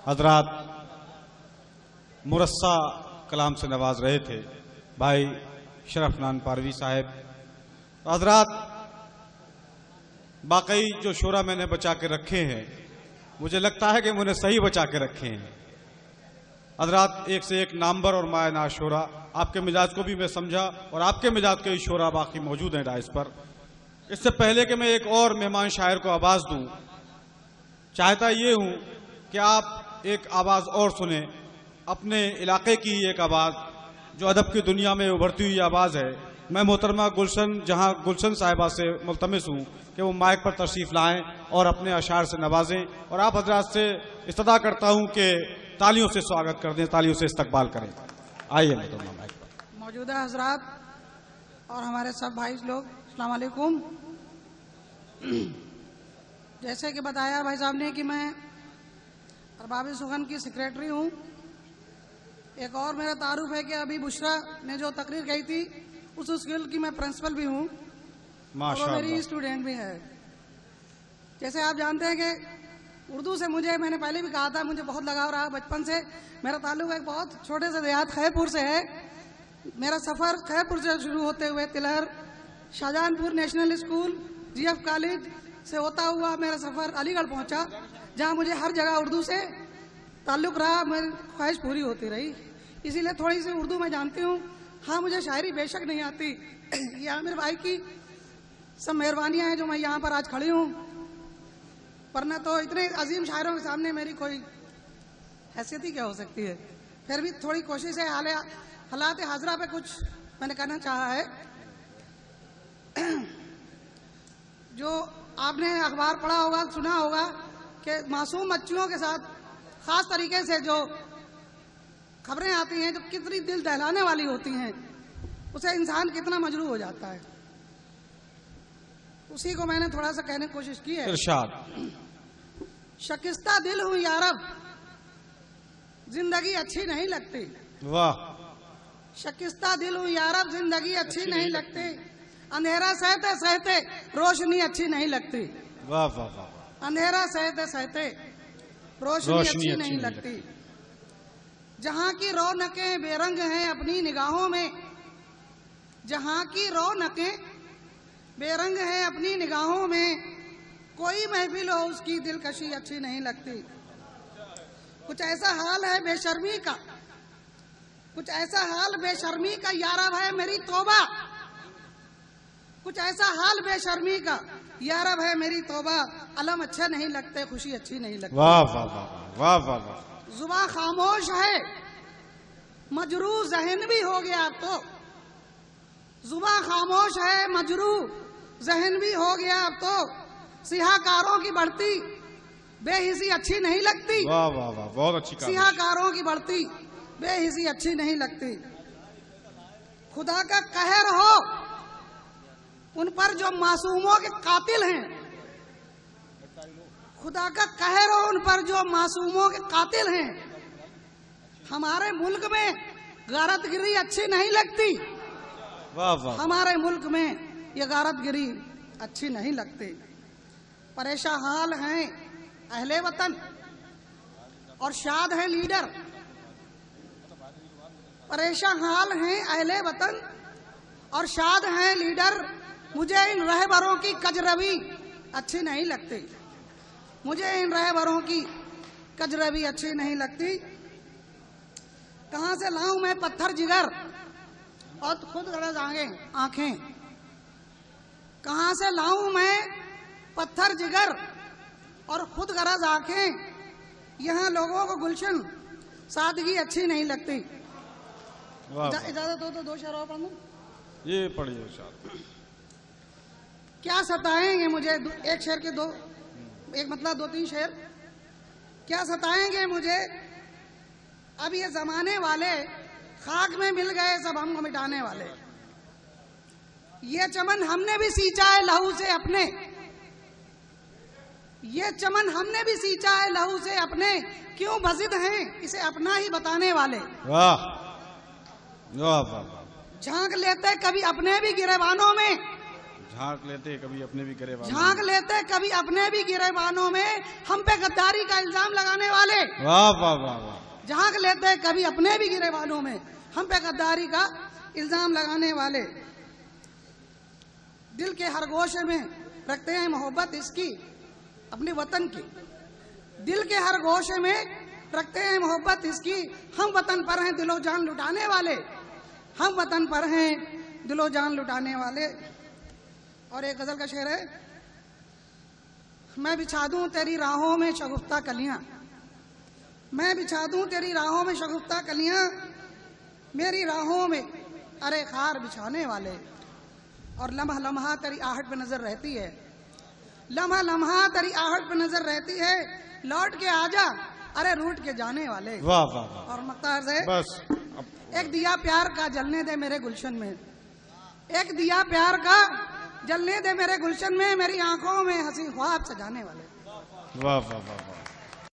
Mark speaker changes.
Speaker 1: हजरात मुरस्सा कलाम से नवाज रहे थे भाई शरफनान पारवी साहब। हजरात बाकई जो शोरा मैंने बचा के रखे हैं, मुझे लगता है कि मैंने सही बचा के रखे हैं। हजरात एक से एक नामवर और मायना शोरा, आपके मिजाज को भी मैं समझा और आपके मिजाज के शोरा बाकी मौजूद हैं डाइस पर। इससे पहले कि मैं एक और मेहमान शायर को आवाज दूं, चाहता ये हूं कि आप एक आवाज और सुने, अपने इलाके की एक आवाज जो अदब की दुनिया में उभरती हुई आवाज है। मैं मोहतरमा गुलशन साहिबा से मुल्तमिस हूं कि वो माइक पर तशरीफ लाएं और अपने अशार से नवाजें, और आप हजरात से इस्तदा करता हूं कि तालियों से स्वागत कर दें, तालियों से इस्तकबाल करें। आइए मोहतरमा माइक पर।
Speaker 2: मौजूदा हजरात और हमारे सब भाई लोग, अस्सलाम वालेकुम। जैसे कि बताया भाई साहब ने कि मैं अरबाब सुगन की सेक्रेटरी हूँ। एक और मेरा तारुफ है कि अभी बुशरा ने जो तकरीर कही थी उस स्कूल की मैं प्रिंसिपल भी हूँ और वो मेरी स्टूडेंट भी है। जैसे आप जानते हैं कि उर्दू से मैंने पहले भी कहा था, मुझे बहुत लगाव रहा बचपन से। मेरा ताल्लुक एक बहुत छोटे से देहात खैरपुर से है। मेरा सफ़र खैरपुर से शुरू होते हुए Tilhar, Shahjahanpur national school, GF college से होता हुआ मेरा सफ़र अलीगढ़ पहुंचा, जहां मुझे हर जगह उर्दू से ताल्लुक़ रहा, मेरी ख्वाहिश पूरी होती रही। इसीलिए थोड़ी सी उर्दू मैं जानती हूँ। हाँ, मुझे शायरी बेशक नहीं आती। ये आमिर भाई की सब मेहरबानियाँ हैं जो मैं यहाँ पर आज खड़ी हूँ, वरना तो इतने अजीम शायरों के सामने मेरी कोई हैसियत ही क्या हो सकती है। फिर भी थोड़ी कोशिश है, हालात हाजरा पे कुछ मैंने कहना चाहा है। जो आपने अखबार पढ़ा होगा, सुना होगा कि मासूम बच्चियों के साथ खास तरीके से जो खबरें आती हैं, जो कितनी दिल दहलाने वाली होती हैं, उसे इंसान कितना मजरूह हो जाता है। उसी को मैंने थोड़ा सा कहने की कोशिश की है। शकिस्ता दिल हूं यारब, जिंदगी अच्छी नहीं लगती।
Speaker 1: वाह।
Speaker 2: शकिस्ता दिल हूं यारब, जिंदगी अच्छी नहीं लगती। अंधेरा सहते सहते रोशनी अच्छी नहीं लगती।
Speaker 1: वाह वाह वाह।
Speaker 2: अंधेरा सहते सहते रोशनी अच्छी नहीं लगती। जहां की रौनकें बेरंग हैं अपनी निगाहों में, जहां की रौनकें बेरंग हैं अपनी निगाहों में, कोई महफिल हो उसकी दिलकशी अच्छी नहीं लगती। कुछ ऐसा हाल है बेशर्मी का, कुछ ऐसा हाल बेशर्मी का, यारब है मेरी तौबा। कुछ ऐसा हाल बेशर्मी का, यारब है मेरी तौबा। अलम अच्छे नहीं लगते, खुशी अच्छी नहीं लगती।
Speaker 1: वाह वाह वाह वाह वाह वाह।
Speaker 2: जुबान खामोश है, मजरू जहन भी हो गया अब तो। जुबान खामोश है, मजरू जहन भी हो गया अब तो। सियाहकारों की बढ़ती बेहिसी अच्छी नहीं लगती।
Speaker 1: वाह वाह वाह, बहुत अच्छी।
Speaker 2: सियाहकारों की बढ़ती बेहिसी अच्छी नहीं लगती। खुदा का कहर हो उन पर जो मासूमों के कातिल हैं, खुदा का कहर हो उन पर जो मासूमों के कातिल हैं। हमारे मुल्क में गारतगिरी अच्छी नहीं लगती।
Speaker 1: वाह वाह।
Speaker 2: हमारे मुल्क में ये गारतगिरी अच्छी नहीं लगती। परेशान हाल हैं अहले वतन और शाद है लीडर। परेशान हाल हैं अहले वतन और शाद हैं लीडर। मुझे इन रहबरों की कजरवी अच्छी नहीं लगती। मुझे इन रहबरों की कजरवी अच्छी नहीं लगती। कहां से लाऊं मैं पत्थर जिगर और खुद गरज आंखें। कहां से लाऊं मैं पत्थर जिगर और खुद गरज आंखें। यहाँ लोगों को गुलशन सादगी अच्छी नहीं लगती। इजाजत हो तो दो शेर और पढ़ लूं?
Speaker 1: ये पढ़िए शायद।
Speaker 2: क्या सताएंगे मुझे, एक शेर के दो, एक मतलब दो तीन शेर। क्या सताएंगे मुझे अब ये जमाने वाले, खाक में मिल गए सब हमको मिटाने वाले। ये चमन हमने भी सींचा है लहू से अपने, ये चमन हमने भी सींचा है लहू से अपने। क्यों बजिद हैं इसे अपना ही बताने वाले।
Speaker 1: वाह वाह वाह।
Speaker 2: झांक लेते कभी अपने भी गिरेबानों में,
Speaker 1: झांक लेते कभी अपने भी गिरेबानों
Speaker 2: झांक लेते कभी अपने भी गिरेबानों में, हम पे गद्दारी का इल्जाम लगाने वाले।
Speaker 1: वाह वाह वाह वाह।
Speaker 2: झांक लेते कभी अपने भी गिरेबानों में, हम पे गद्दारी का इल्जाम लगाने वाले। दिल के हर गोशे में रखते हैं मोहब्बत इसकी, अपने वतन की। दिल के हर गोशे में रखते हैं मोहब्बत इसकी, हम वतन पर हैं दिलो जान लुटाने वाले। हम वतन पर हैं दिलो जान लुटाने वाले। और एक गजल का शेर है, मैं बिछा दूं तेरी राहों में शगुफ्ता कलियां, मैं बिछा दूं तेरी राहों में शगुफ्ता कलियां, मेरी राहों में अरे खार बिछाने वाले। और लम्हा लम्हा तेरी आहट पे नजर रहती है, लम्हा लम्हा तेरी आहट पे नजर रहती है, लौट के आजा अरे रूठ के जाने वाले।
Speaker 1: वाह वाह वाह।
Speaker 2: और मख्तार से
Speaker 1: बस
Speaker 2: एक दिया प्यार का जलने दे मेरे गुलशन में, एक दिया प्यार का जलने दे मेरे गुलशन में, मेरी आंखों में हंसी ख्वाब सजाने वाले।
Speaker 1: वाह वाह वाह वाह।